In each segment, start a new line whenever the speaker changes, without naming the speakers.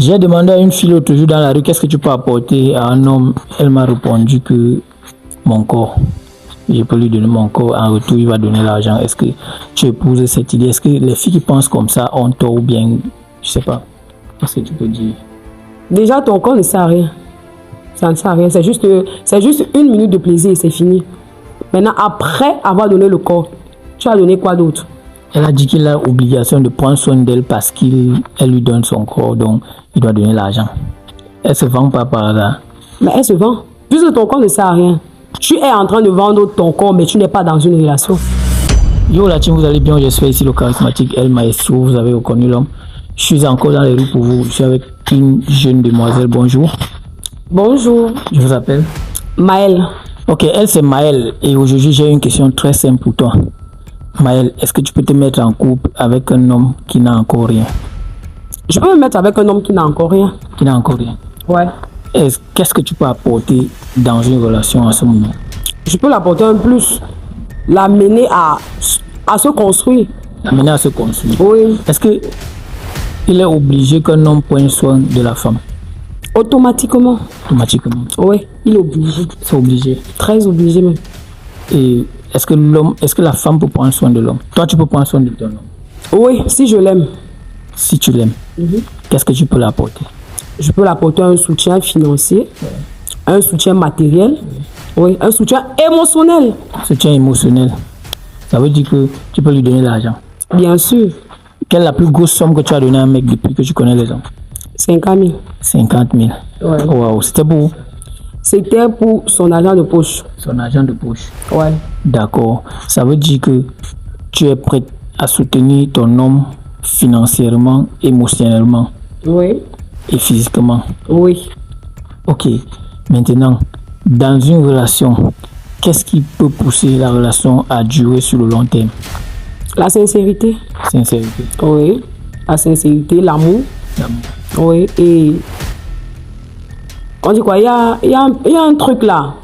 J'ai demandé à une fille l'autre jour dans la rue, qu'est-ce que tu peux apporter à un homme? Elle m'a répondu que mon corps. Je peux lui donner mon corps, en retour il va donner l'argent. Est-ce que tu épouses cette idée? Est-ce que les filles qui pensent comme ça ont tort ou bien, je sais pas. Qu'est-ce que tu peux dire?
Déjà, ton corps ne sert à rien. Ça ne sert à rien. C'est juste 1 minute de plaisir et c'est fini. Maintenant, après avoir donné le corps, tu as donné quoi d'autre?
Elle a dit qu'il a l'obligation de prendre soin d'elle parce qu'elle lui donne son corps, donc il doit donner l'argent. Elle se vend pas par hasard.
Mais elle se vend. Puisque ton corps ne sert à rien. Tu es en train de vendre ton corps, mais tu n'es pas dans une relation.
Yo la team, vous allez bien? J'espère ici le charismatique El Maestro. Vous avez reconnu l'homme. Je suis encore dans les rues pour vous. Je suis avec une jeune demoiselle. Bonjour.
Bonjour.
Je vous appelle
Maëlle.
Ok, elle c'est Maëlle. Et aujourd'hui, j'ai une question très simple pour toi. Maëlle, est-ce que tu peux te mettre en couple avec un homme qui n'a encore rien?
Je peux me mettre avec un homme qui n'a encore rien.
Qui n'a encore rien?
Ouais.
Qu'est-ce que tu peux apporter dans une relation à ce moment?
Je peux l'apporter un plus. L'amener à se construire.
L'amener à se construire?
Oui.
Est-ce que il est obligé qu'un homme prenne soin de la femme?
Automatiquement.
Automatiquement?
Oui, il est obligé.
C'est obligé?
Très obligé même.
Et est-ce que la femme peut prendre soin de l'homme? Toi, tu peux prendre soin de ton homme?
Oui, si je l'aime.
Si tu l'aimes, qu'est-ce que tu peux l'apporter?
Je peux l'apporter un soutien financier, un soutien matériel, oui, un soutien émotionnel.
Soutien émotionnel, ça veut dire que tu peux lui donner l'argent?
Bien sûr.
Quelle est la plus grosse somme que tu as donnée à un mec depuis que tu connais les hommes?
50 000.
50 000?
Ouais.
Wow, c'était pour?
C'était pour son argent de poche.
Son argent de poche?
Ouais.
D'accord. Ça veut dire que tu es prête à soutenir ton homme financièrement, émotionnellement?
Oui.
Et physiquement?
Oui.
Ok. Maintenant, dans une relation, qu'est-ce qui peut pousser la relation à durer sur le long terme?
La sincérité.
Sincérité?
Oui. La sincérité, l'amour.
L'amour.
Oui. Et on dit quoi? Il y a un truc là.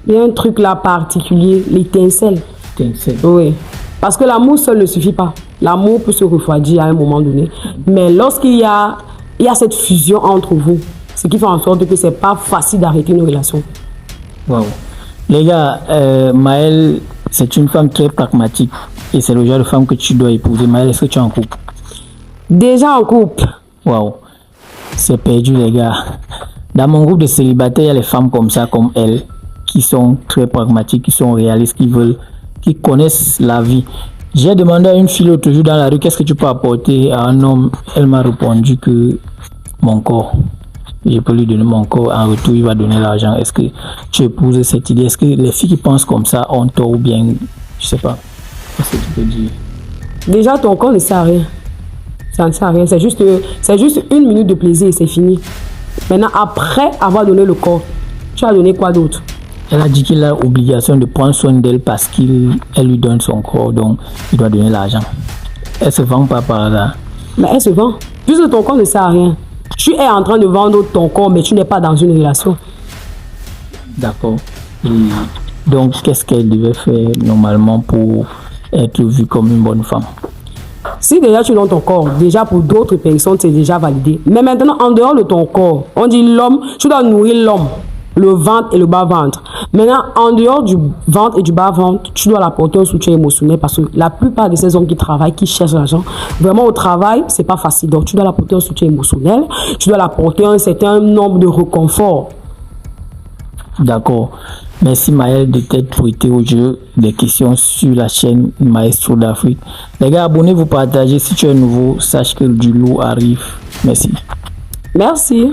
Il y a un truc là particulier, l'étincelle.
L'étincelle?
Oui. Parce que l'amour seul ne suffit pas. L'amour peut se refroidir à un moment donné. Mais lorsqu'il y a cette fusion entre vous, ce qui fait en sorte que c'est pas facile d'arrêter une relation.
Wow. Les gars, Maëlle, c'est une femme très pragmatique. Et c'est le genre de femme que tu dois épouser. Maëlle, est-ce que tu es en couple?
Déjà en couple.
Wow. C'est perdu, les gars. Dans mon groupe de célibataires, il y a les femmes comme ça, comme elle, qui sont très pragmatiques, qui sont réalistes, qui connaissent la vie. J'ai demandé à une fille l'autre jour dans la rue, qu'est-ce que tu peux apporter à un homme? Elle m'a répondu que mon corps. Je peux lui donner mon corps, en retour il va donner l'argent. Est-ce que tu épouses cette idée? Est-ce que les filles qui pensent comme ça ont tort ou bien, je sais pas. Qu'est-ce que tu peux dire?
Déjà, ton corps ne sert à rien. Ça ne sert à rien. C'est juste 1 minute de plaisir et c'est fini. Maintenant, après avoir donné le corps, tu as donné quoi d'autre?
Elle a dit qu'il a l'obligation de prendre soin d'elle parce qu'elle lui donne son corps, donc il doit donner l'argent. Elle se vend pas par hasard.
Mais elle se vend. Puisque ton corps ne sert à rien. Tu es en train de vendre ton corps, mais tu n'es pas dans une relation.
D'accord. Et donc, qu'est-ce qu'elle devait faire normalement pour être vue comme une bonne femme?
Si déjà tu donnes ton corps, déjà pour d'autres personnes, c'est déjà validé. Mais maintenant, en dehors de ton corps, on dit l'homme, tu dois nourrir l'homme, le ventre et le bas-ventre. Maintenant, en dehors du ventre et du bas-ventre, tu dois l'apporter un soutien émotionnel parce que la plupart de ces hommes qui travaillent, qui cherchent l'argent, vraiment au travail, c'est pas facile. Donc, tu dois l'apporter un soutien émotionnel, tu dois l'apporter un certain nombre de réconfort.
D'accord. Merci Maëlle de t'être prêté au jeu des questions sur la chaîne Maestro d'Afrique. Les gars, abonnez-vous, partagez. Si tu es nouveau, sache que du lourd arrive. Merci.
Merci.